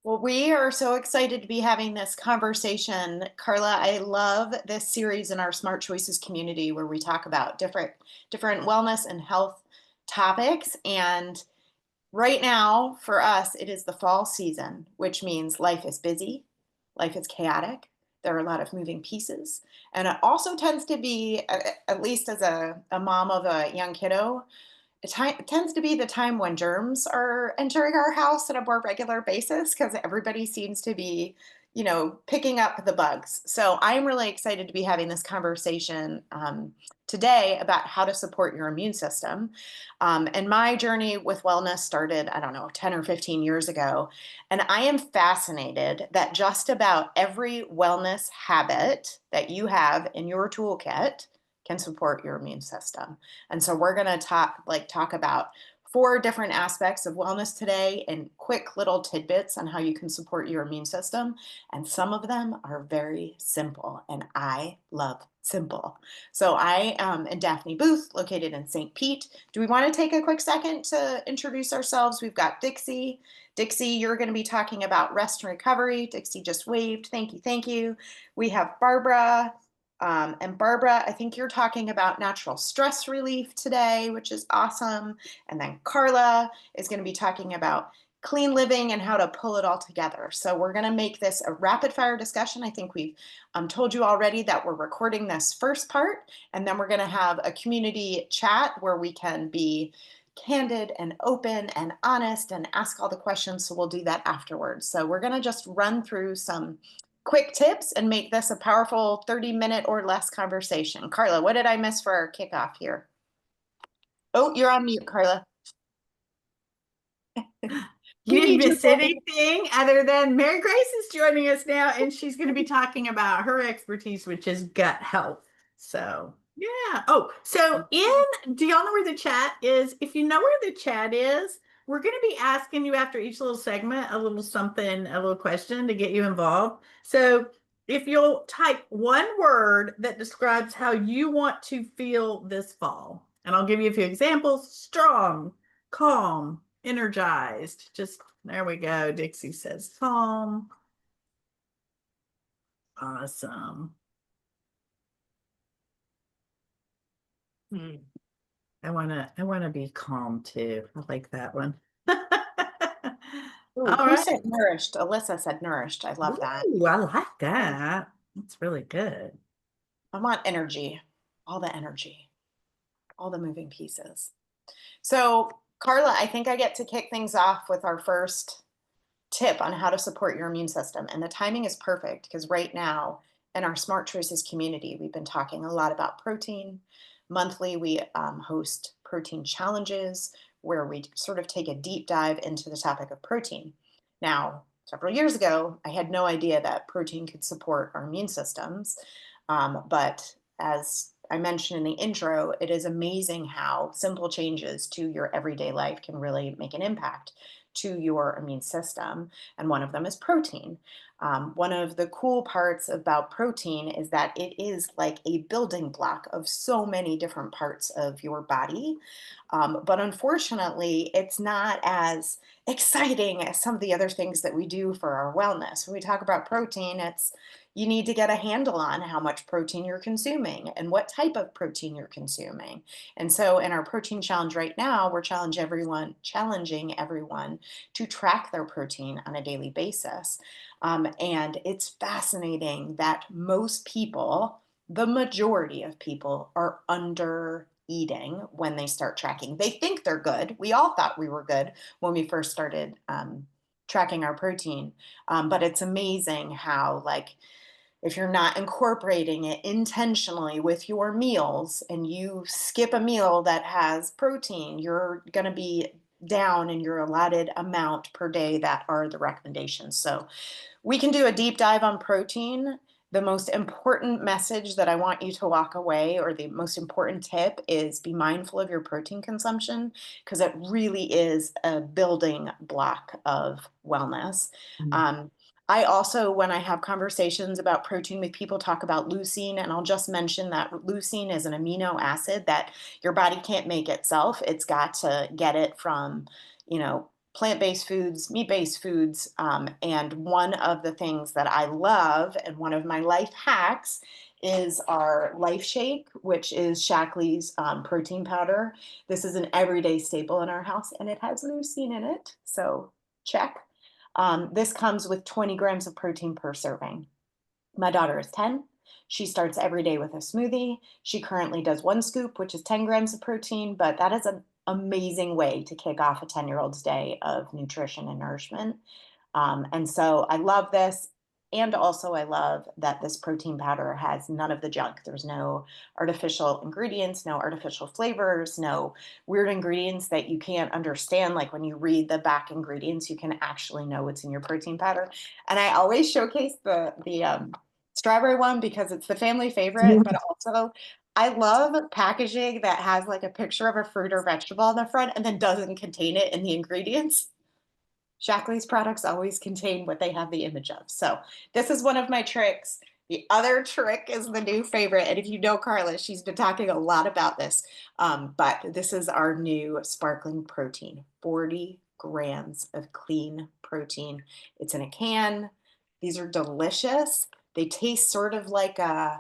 Well, we are so excited to be having this conversation. Carla, I love this series in our Smart Choices community where we talk about different wellness and health topics. And right now, for us, it is the fall season, which means life is busy, life is chaotic. There are a lot of moving pieces. And it also tends to be, at least as a mom of a young kiddo, it tends to be the time when germs are entering our house on a more regular basis because everybody seems to be, picking up the bugs. So I'm really excited to be having this conversation today about how to support your immune system. And my journey with wellness started, I don't know, 10 or 15 years ago. And I am fascinated that just about every wellness habit that you have in your toolkit can support your immune system. And so we're going to talk about four different aspects of wellness today and quick little tidbits on how you can support your immune system. And some of them are very simple, and I love simple. So I am in Daphne Booth, located in St. Pete. Do we want to take a quick second to introduce ourselves? We've got Dixie. Dixie, you're going to be talking about rest and recovery. Dixie just waved. Thank you. Thank you. We have Barbara. And Barbara, I think you're talking about natural stress relief today, which is awesome. And then Carla is going to be talking about clean living and how to pull it all together. So we're going to make this a rapid fire discussion. I think we've told you already that we're recording this first part, and then we're going to have a community chat where we can be candid and open and honest and ask all the questions. So we'll do that afterwards. So we're going to just run through some quick tips and make this a powerful 30-minute or less conversation. Carla, what did I miss for our kickoff here? Oh, you're on mute, Carla. You Can didn't you just miss anything other than Mary Grace is joining us now, and she's going to be talking about her expertise, which is gut health. So, yeah. Oh, so do y'all know where the chat is? If you know where the chat is, we're going to be asking you after each little segment a little something, a little question to get you involved. So, if you'll type one word that describes how you want to feel this fall, and I'll give you a few examples: strong, calm, energized. Just there we go. Dixie says calm. Awesome. Hmm. I wanna be calm too. I like that one. Ooh, All who right. said nourished? Alyssa said nourished. I love that. Ooh, I like that. That's really good. I want energy, all the energy, all the moving pieces. So, Carla, I think I get to kick things off with our first tip on how to support your immune system. And the timing is perfect because right now in our Smart Choices community, we've been talking a lot about protein. Monthly, we host protein challenges where we sort of take a deep dive into the topic of protein. Now, several years ago, I had no idea that protein could support our immune systems. But as I mentioned in the intro, it is amazing how simple changes to your everyday life can really make an impact to your immune system. And one of them is protein. One of the cool parts about protein is that it is like a building block of so many different parts of your body. But unfortunately, it's not as exciting as some of the other things that we do for our wellness. When we talk about protein, it's you need to get a handle on how much protein you're consuming and what type of protein you're consuming. And so in our protein challenge right now, we're challenging everyone to track their protein on a daily basis. And it's fascinating that most people, the majority of people, are under eating when they start tracking. They think they're good. We all thought we were good when we first started tracking our protein. But it's amazing how, like, if you're not incorporating it intentionally with your meals and you skip a meal that has protein, you're going to be down in your allotted amount per day that are the recommendations. So we can do a deep dive on protein. The most important message that I want you to walk away, or the most important tip, is be mindful of your protein consumption because it really is a building block of wellness. Mm. Um, I also, when I have conversations about protein with people, talk about leucine, and I'll just mention that leucine is an amino acid that your body can't make itself. It's got to get it from, you know, plant-based foods, meat-based foods. And one of the things that I love and one of my life hacks is our Life Shake, which is Shaklee's protein powder. This is an everyday staple in our house and it has leucine in it. So check. This comes with 20 grams of protein per serving. My daughter is 10. She starts every day with a smoothie. She currently does 1 scoop, which is 10 grams of protein, but that is an amazing way to kick off a 10-year-old's day of nutrition and nourishment. And so I love this. And also, I love that this protein powder has none of the junk. There's no artificial ingredients, no artificial flavors, no weird ingredients that you can't understand. Like when you read the back ingredients, you can actually know what's in your protein powder. And I always showcase the strawberry one because it's the family favorite, but also I love packaging that has like a picture of a fruit or vegetable on the front and then doesn't contain it in the ingredients. Shaklee's products always contain what they have the image of. So this is one of my tricks. The other trick is the new favorite. And if you know Carla, she's been talking a lot about this. But this is our new sparkling protein, 40 grams of clean protein. It's in a can. These are delicious. They taste sort of like a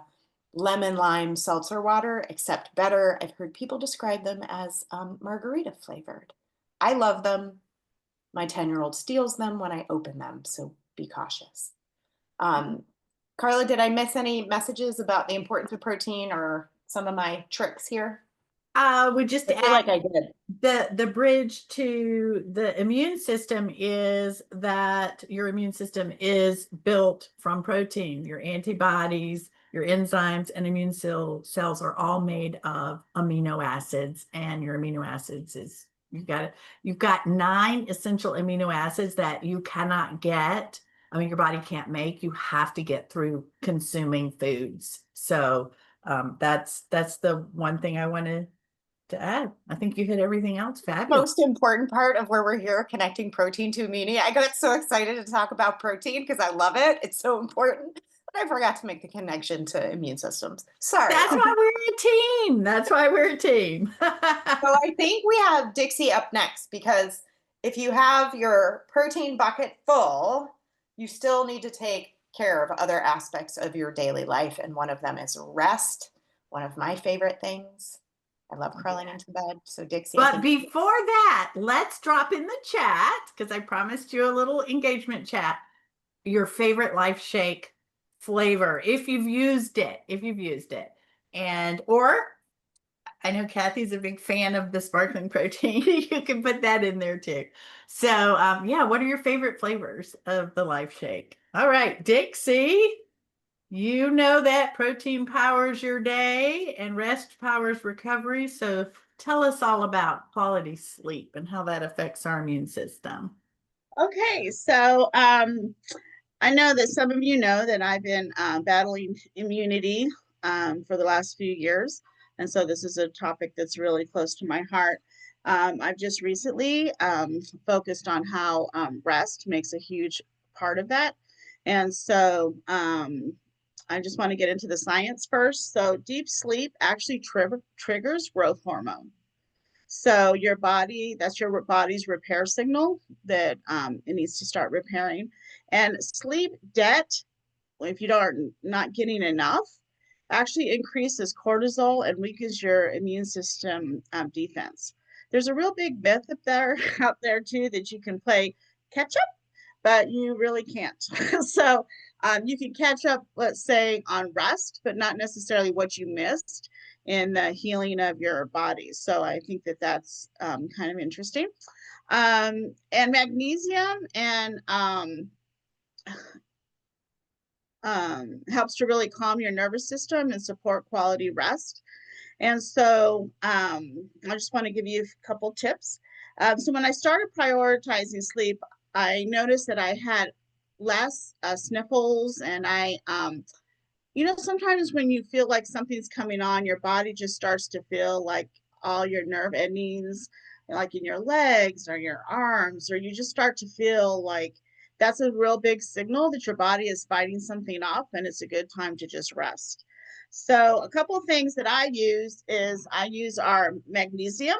lemon lime seltzer water, except better. I've heard people describe them as margarita flavored. I love them. My 10-year-old steals them when I open them, so be cautious. Um, Carla, did I miss any messages about the importance of protein or some of my tricks here? We just I feel add like I did. the bridge to the immune system is that your immune system is built from protein. Your antibodies, your enzymes, and immune cells are all made of amino acids, and your amino acids is you've got 9 essential amino acids that you cannot get. I mean, your body can't make. You have to get through consuming foods. So that's the one thing I wanted to add. I think you hit everything else fabulous. Most important part of where we're here, connecting protein to immunity. I got so excited to talk about protein because I love it. It's so important. But I forgot to make the connection to immune systems. Sorry. That's why we're a team. That's why we're a team. So I think we have Dixie up next because if you have your protein bucket full, you still need to take care of other aspects of your daily life. And one of them is rest, one of my favorite things. I love curling into bed. So Dixie, I But think before that, let's drop in the chat because I promised you a little engagement chat. Your favorite Life Shake flavor, if you've used it, and or I know Kathy's a big fan of the sparkling protein. You can put that in there too. So, yeah, what are your favorite flavors of the Life Shake? All right, Dixie, you know that protein powers your day and rest powers recovery. So, tell us all about quality sleep and how that affects our immune system. Okay, so I know that some of you know that I've been battling immunity for the last few years. And so this is a topic that's really close to my heart. I've just recently focused on how rest makes a huge part of that. And so I just want to get into the science first. So deep sleep actually triggers growth hormone. So your body, that's your body's repair signal that it needs to start repairing. And sleep debt, if you don't not getting enough, actually increases cortisol and weakens your immune system defense. There's a real big myth up there out there too that you can play catch up, but you really can't. So you can catch up, let's say, on rest, but not necessarily what you missed in the healing of your body. So I think that that's kind of interesting. And magnesium and helps to really calm your nervous system and support quality rest. And so I just want to give you a couple tips. So when I started prioritizing sleep, I noticed that I had less sniffles and sometimes when you feel like something's coming on, your body just starts to feel like all your nerve endings, like in your legs or your arms, or you just start to feel like that's a real big signal that your body is fighting something off and it's a good time to just rest. So a couple of things that I use our magnesium,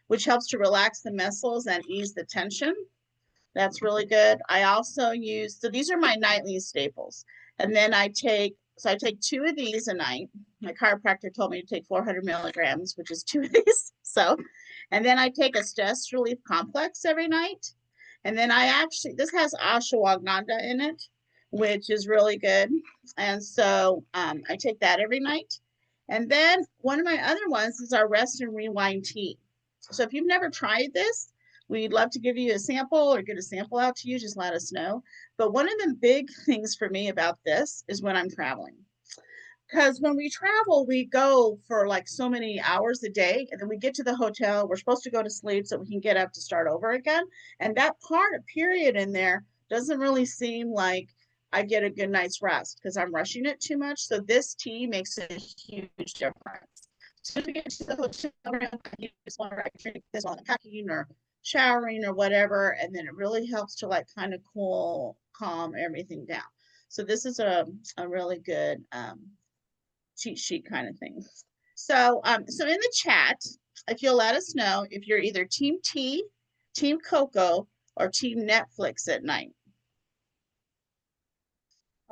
which helps to relax the muscles and ease the tension. That's really good. I also use, so these are my nightly staples. And then I take 2 of these a night. My chiropractor told me to take 400 milligrams, which is 2 of these. So, and then I take a stress relief complex every night. And then this has ashwagandha in it, which is really good. And so I take that every night. And then one of my other ones is our rest and rewind tea. So if you've never tried this, we'd love to give you a sample or get a sample out to you. Just let us know. But one of the big things for me about this is when I'm traveling. Because when we travel, we go for like so many hours a day, and then we get to the hotel. We're supposed to go to sleep so we can get up to start over again. And that period in there doesn't really seem like I get a good night's rest because I'm rushing it too much. So this tea makes a huge difference. So if we get to the hotel room, I just want to drink this while I'm packing or showering or whatever, and then it really helps to like kind of calm everything down. So this is a really good cheat sheet kind of thing. So, so in the chat, if you'll let us know if you're either team tea, team cocoa, or team Netflix at night.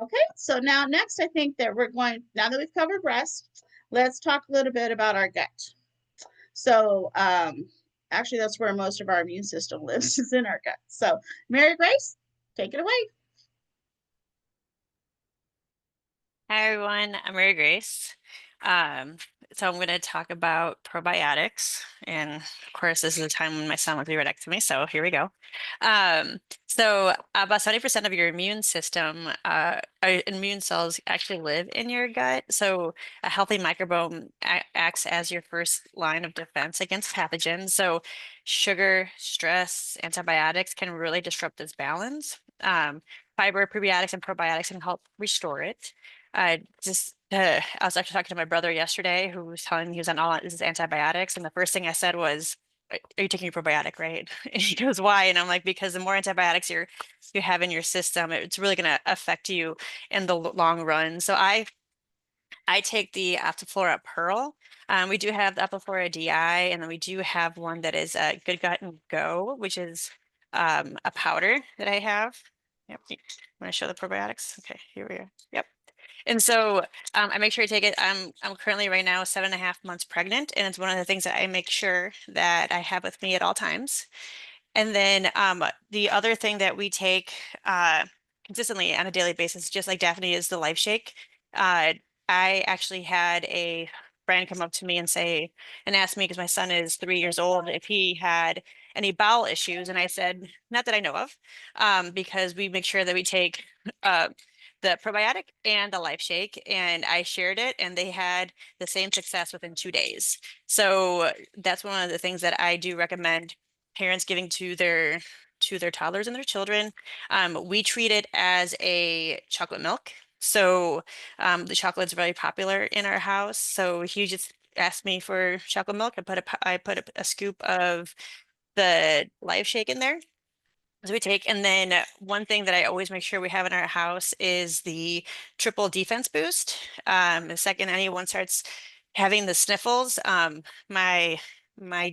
Okay, so now next, I think that now that we've covered rest, let's talk a little bit about our gut. So, actually, that's where most of our immune system lives, is in our gut. So, Mary Grace, take it away. Hi, everyone. I'm Mary Grace. So I'm going to talk about probiotics. And of course, this is a time when my son will be right next to me. So here we go. So about 70% of your immune system, immune cells actually live in your gut. So a healthy microbiome acts as your first line of defense against pathogens. So sugar, stress, antibiotics can really disrupt this balance. Fiber, prebiotics, and probiotics can help restore it. I was actually talking to my brother yesterday who was telling me he was on all this antibiotics. And the first thing I said was, are you taking your probiotic, right? And he goes, why? And I'm like, because the more antibiotics you have in your system, it's really going to affect you in the long run. So I take the Optiflora Pearl. We do have the Optiflora DI, and then we do have one that is Good Gut and Go, which is a powder that I have. Yep. I'm going to show the probiotics. Okay, here we are. Yep. And so I make sure I take it. I'm currently right now 7.5 months pregnant, and it's one of the things that I make sure that I have with me at all times. And then the other thing that we take consistently on a daily basis, just like Daphne, is the Life Shake. I actually had a friend come up to me and ask me, because my son is 3 years old, if he had any bowel issues. And I said, not that I know of, because we make sure that we take the probiotic and the Life Shake, and I shared it, and they had the same success within 2 days. So that's one of the things that I do recommend parents giving to their toddlers and their children. We treat it as a chocolate milk. So the chocolate is very popular in our house. So he just asked me for chocolate milk. I put a scoop of the Life Shake in there. So we take, and then one thing that I always make sure we have in our house is the triple defense boost. The second anyone starts having the sniffles, my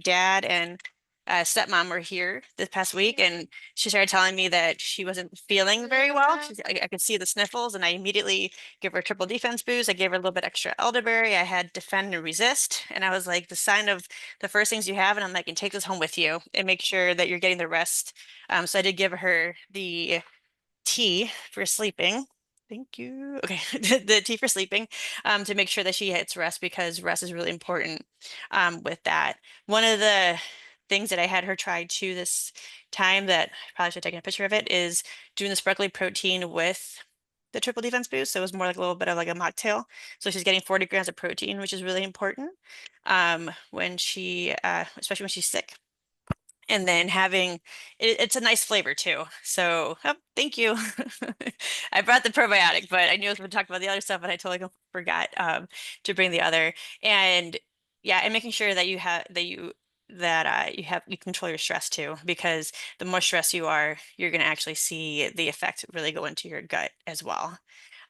dad and stepmom were here this past week, and she started telling me that she wasn't feeling very well. I could see the sniffles, and I immediately give her a triple defense boost. I gave her a little bit extra elderberry. I had defend and resist, and I was like, the sign of the first things you have, and I'm like, and take this home with you and make sure that you're getting the rest. So I did give her the tea for sleeping. Thank you. Okay, the tea for sleeping, to make sure that she gets rest, because rest is really important with that. One of the things that I had her try too this time, that I probably should have taken a picture of it, is doing the sparkly protein with the triple defense boost. So it was more like a little bit of like a mocktail. So she's getting 40 grams of protein, which is really important when she, especially when she's sick. And then having it's a nice flavor too. So thank you. I brought the probiotic, but I knew I was going to talk about the other stuff, but I totally forgot to bring the other. And yeah, and making sure that you control your stress too, because the more stressed you are, you're going to actually see the effect really go into your gut as well.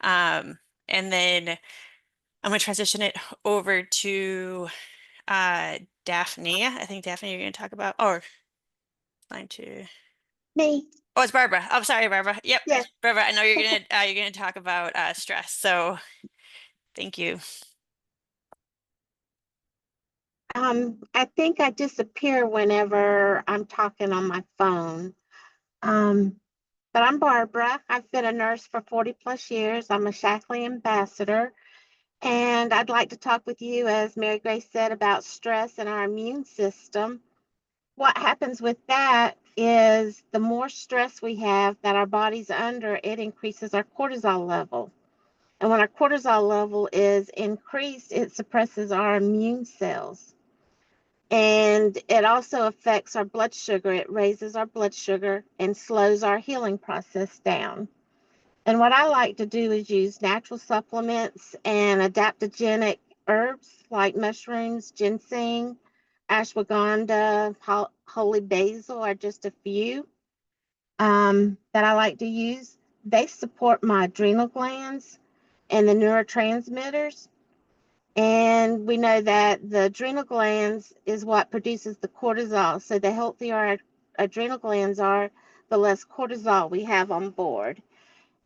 And then I'm going to transition it over to Daphne. I think Daphne, you're going to talk about, or line two. Me. Oh, it's Barbara. I'm sorry, Barbara. Yep, Yes. Barbara. I know you're gonna talk about stress. So thank you. I think I disappear whenever I'm talking on my phone. But I'm Barbara. I've been a nurse for 40 plus years. I'm a Shackley ambassador. And I'd like to talk with you, as Mary Grace said, about stress and our immune system. What happens with that is the more stress we have that our body's under, it increases our cortisol level. And when our cortisol level is increased, it suppresses our immune cells. And it also affects our blood sugar. It raises our blood sugar and slows our healing process down. And what I like to do is use natural supplements and adaptogenic herbs like mushrooms, ginseng, ashwagandha, holy basil are just a few that I like to use. They support my adrenal glands and the neurotransmitters. And we know that the adrenal glands is what produces the cortisol. So the healthier our adrenal glands are, the less cortisol we have on board.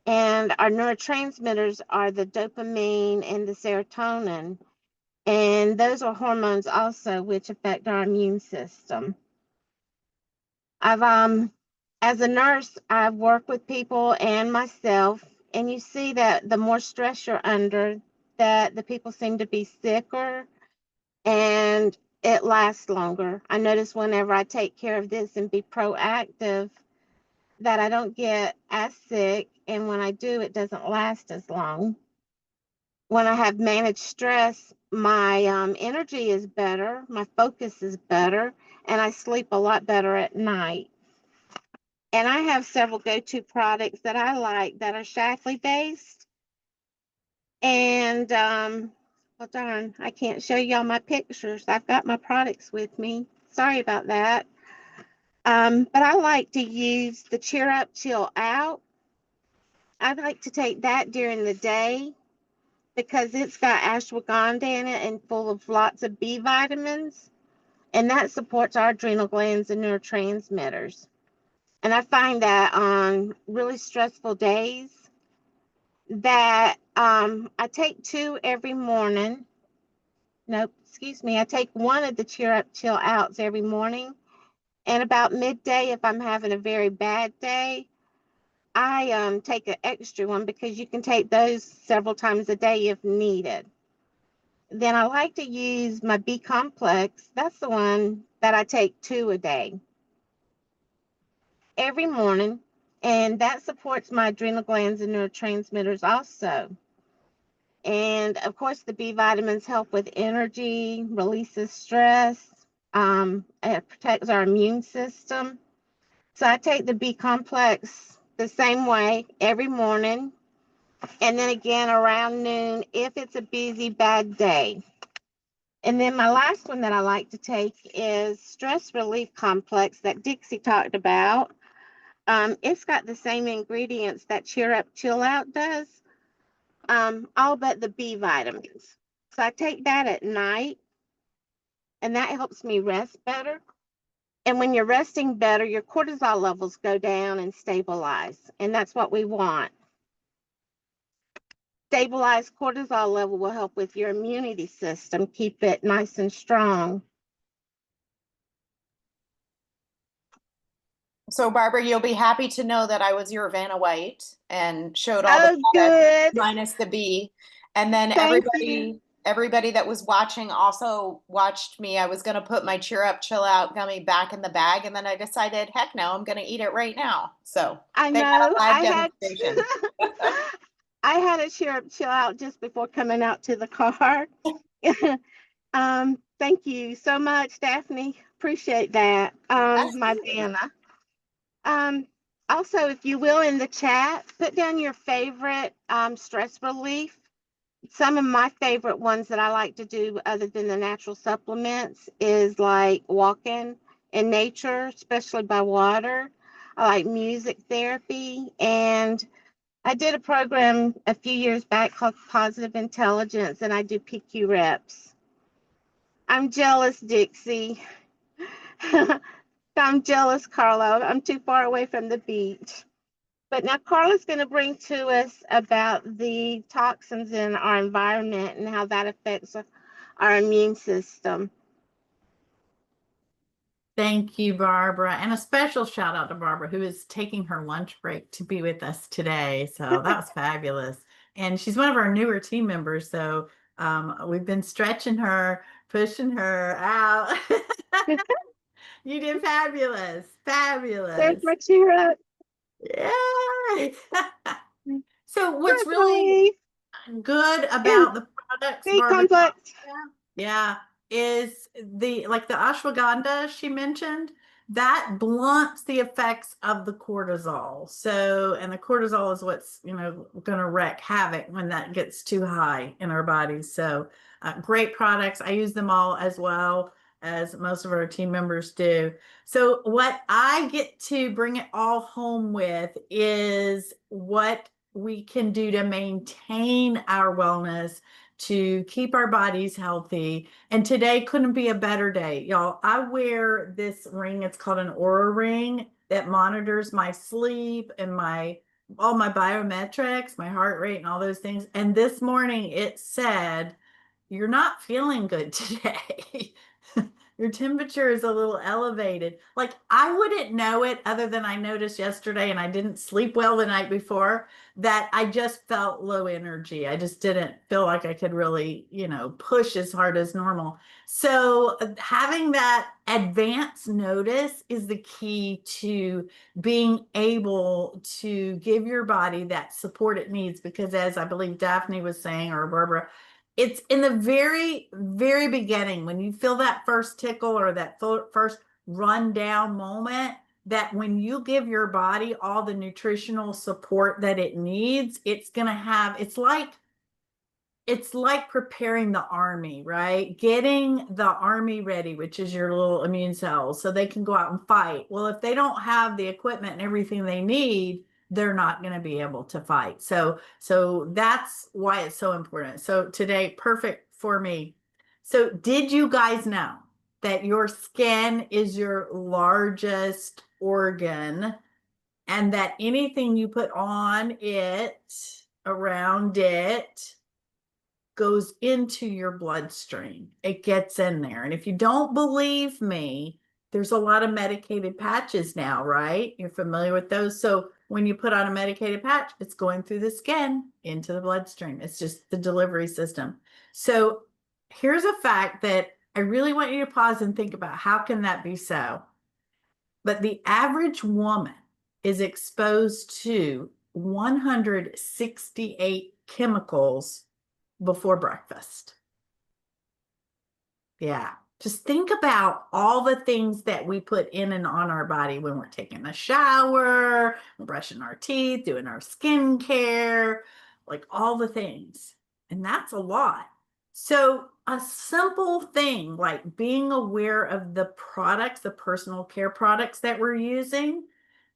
And our neurotransmitters are the dopamine and the serotonin. And those are hormones also which affect our immune system. As a nurse, I've worked with people and myself, and you see that the more stress you're under, that the people seem to be sicker and it lasts longer. I notice whenever I take care of this and be proactive, that I don't get as sick, and when I do, it doesn't last as long. When I have managed stress, my energy is better, my focus is better, and I sleep a lot better at night. And I have several go-to products that I like that are Shackley based. And well, darn, I can't show y'all my pictures. I've got my products with me. Sorry about that. But I like to use the Cheer Up, Chill Out. I like to take that during the day because it's got ashwagandha in it and full of lots of B vitamins. And that supports our adrenal glands and neurotransmitters. And I find that on really stressful days that I take 2 every morning. Nope, excuse me. I take 1 of the Cheer Up, Chill Outs every morning. And about midday, if I'm having a very bad day, I take an extra one because you can take those several times a day if needed. Then I like to use my B complex. That's the one that I take 2 a day every morning. And that supports my adrenal glands and neurotransmitters also. And of course, the B vitamins help with energy, releases stress, it protects our immune system. So I take the B complex the same way every morning. And then again around noon if it's a busy, bad day. And then my last one that I like to take is Stress Relief Complex that Dixie talked about. It's got the same ingredients that Cheer Up, Chill Out does, all but the B vitamins. So I take that at night, and that helps me rest better. And when you're resting better, your cortisol levels go down and stabilize, and that's what we want. Stabilized cortisol level will help with your immunity system, keep it nice and strong. So, Barbara, you'll be happy to know that I was your Vanna White and showed all Oh, the products good. minus the B. And then Thank you. everybody that was watching also watched me. I was going to put my Cheer Up, Chill Out gummy back in the bag, and then I decided, heck no, I'm going to eat it right now. So I they got know. a live demonstration. I had a Cheer Up, Chill Out just before coming out to the car. Thank you so much, Daphne. Appreciate that. My Vanna. Also, if you will, in the chat, put down your favorite stress relief. Some of my favorite ones that I like to do, other than the natural supplements, is like walking in nature, especially by water. I like music therapy. And I did a program a few years back called Positive Intelligence, and I do PQ reps. I'm jealous, Dixie. I'm jealous, Carla. I'm too far away from the beach. But now Carla's going to bring to us about the toxins in our environment and how that affects our immune system. Thank you, Barbara. And a special shout out to Barbara, who is taking her lunch break to be with us today. So that was fabulous. And she's one of our newer team members. So we've been stretching her, pushing her out. You did fabulous. There's Fabulous. my cheer up. Yay. So what's really Bye. good And about the products be Barbara complex. yeah, is the like the ashwagandha she mentioned that blunts the effects of the cortisol. So, and the cortisol is what's, going to wreak havoc when that gets too high in our bodies. So, great products. I use them all as well as most of our team members do. So, what I get to bring it all home with is what we can do to maintain our wellness, to keep our bodies healthy. And today couldn't be a better day, y'all. I wear this ring. It's called an Aura ring that monitors my sleep and all my biometrics, my heart rate and all those things. And this morning it said, "You're not feeling good today." Your temperature is a little elevated. Like, I wouldn't know it other than I noticed yesterday, and I didn't sleep well the night before, that I just felt low energy. I just didn't feel like I could really, push as hard as normal. So having that advance notice is the key to being able to give your body that support it needs. Because as I believe Daphne was saying, or Barbara, it's in the very, very beginning when you feel that first tickle or that first run down moment, that when you give your body all the nutritional support that it needs, it's going to have, it's like preparing the army, right? Getting the army ready, which is your little immune cells, so they can go out and fight. Well, if they don't have the equipment and everything they need, they're not going to be able to fight. So that's why it's so important. So today, perfect for me. So did you guys know that your skin is your largest organ, and that anything you put on it, around it, goes into your bloodstream? It gets in there. And if you don't believe me, there's a lot of medicated patches now, right? You're familiar with those. So when you put on a medicated patch, it's going through the skin into the bloodstream. It's just the delivery system. So here's a fact that I really want you to pause and think about. How can that be so? But the average woman is exposed to 168 chemicals before breakfast. Yeah. Just think about all the things that we put in and on our body when we're taking a shower, brushing our teeth, doing our skincare, like all the things. And that's a lot. So a simple thing like being aware of the products, the personal care products that we're using,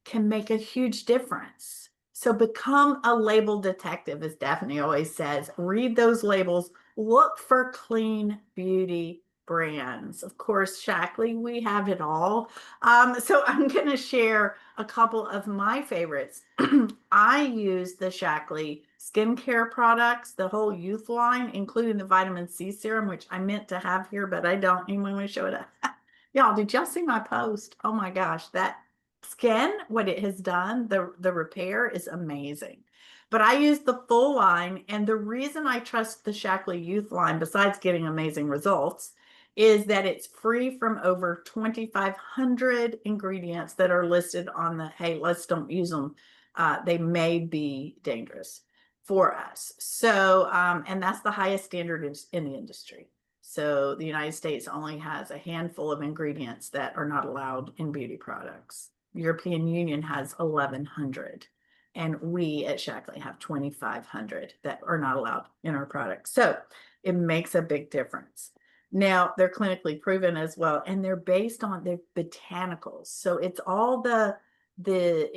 can make a huge difference. So become a label detective, as Daphne always says. Read those labels. Look for clean beauty brands. Of course, Shackley, we have it all. So I'm going to share a couple of my favorites. I use the Shackley skincare products, the whole youth line, including the vitamin C serum, which I meant to have here, but I don't even want to show it up. Y'all, did y'all see my post? Oh my gosh, that skin, what it has done, the repair is amazing. But I use the full line, and the reason I trust the Shackley Youth line, besides getting amazing results, is that it's free from over 2,500 ingredients that are listed on the, hey, let's don't use them. They may be dangerous for us. So, and that's the highest standard in the industry. So the United States only has a handful of ingredients that are not allowed in beauty products. European Union has 1,100, and we at Shackley have 2,500 that are not allowed in our products. So it makes a big difference. Now they're clinically proven as well, and they're based on the botanicals. So it's all the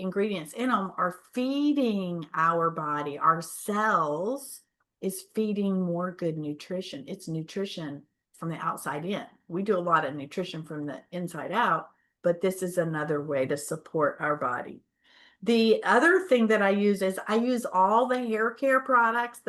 ingredients in them are feeding our body, our cells is feeding more good nutrition. It's nutrition from the outside in. We do a lot of nutrition from the inside out. but this is another way to support our body. The other thing that I use is I use all the hair care products,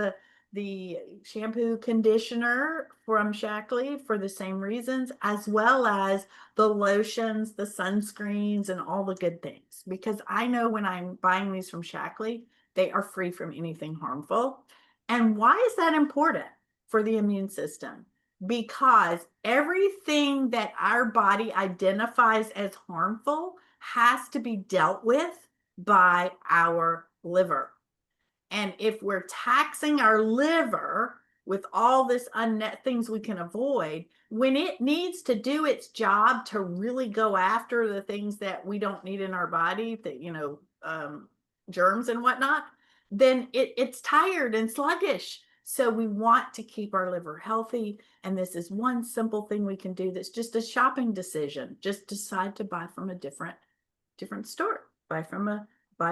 the shampoo, conditioner from Shaklee for the same reasons, as well as the lotions, the sunscreens, and all the good things. Because I know when I'm buying these from Shaklee, they are free from anything harmful. And why is that important for the immune system? Because everything that our body identifies as harmful has to be dealt with by our liver. And if we're taxing our liver with all this things we can avoid, when it needs to do its job to really go after the things that we don't need in our body, that, germs and whatnot, then it's tired and sluggish. So we want to keep our liver healthy. And this is one simple thing we can do that's just a shopping decision. Just decide to buy from a different store, buy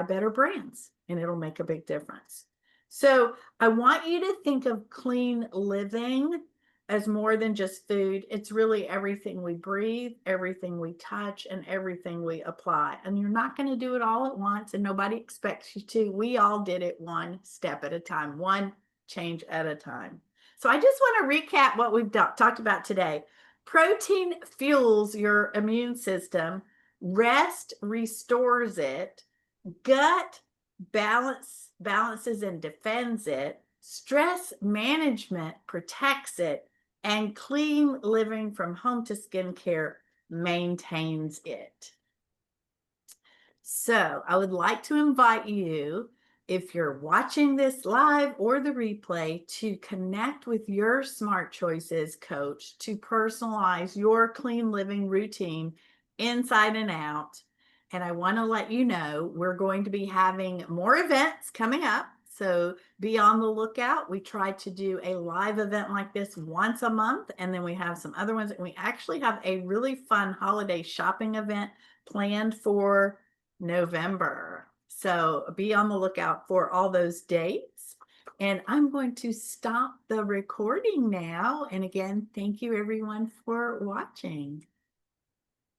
better brands, and it'll make a big difference. So I want you to think of clean living as more than just food. It's really everything we breathe, everything we touch, and everything we apply. And you're not going to do it all at once, and nobody expects you to. We all did it one step at a time, one change at a time. So I just want to recap what we've talked about today. Protein fuels your immune system. Rest restores it. Gut balances and defends it. Stress management protects it. And clean living from home to skincare maintains it. So I would like to invite you, if you're watching this live or the replay, to connect with your Smart Choices coach to personalize your clean living routine inside and out. And I want to let you know we're going to be having more events coming up. So be on the lookout. We try to do a live event like this once a month, and then we have some other ones. And we actually have a really fun holiday shopping event planned for November. So be on the lookout for all those dates. And I'm going to stop the recording now. And again, thank you everyone for watching.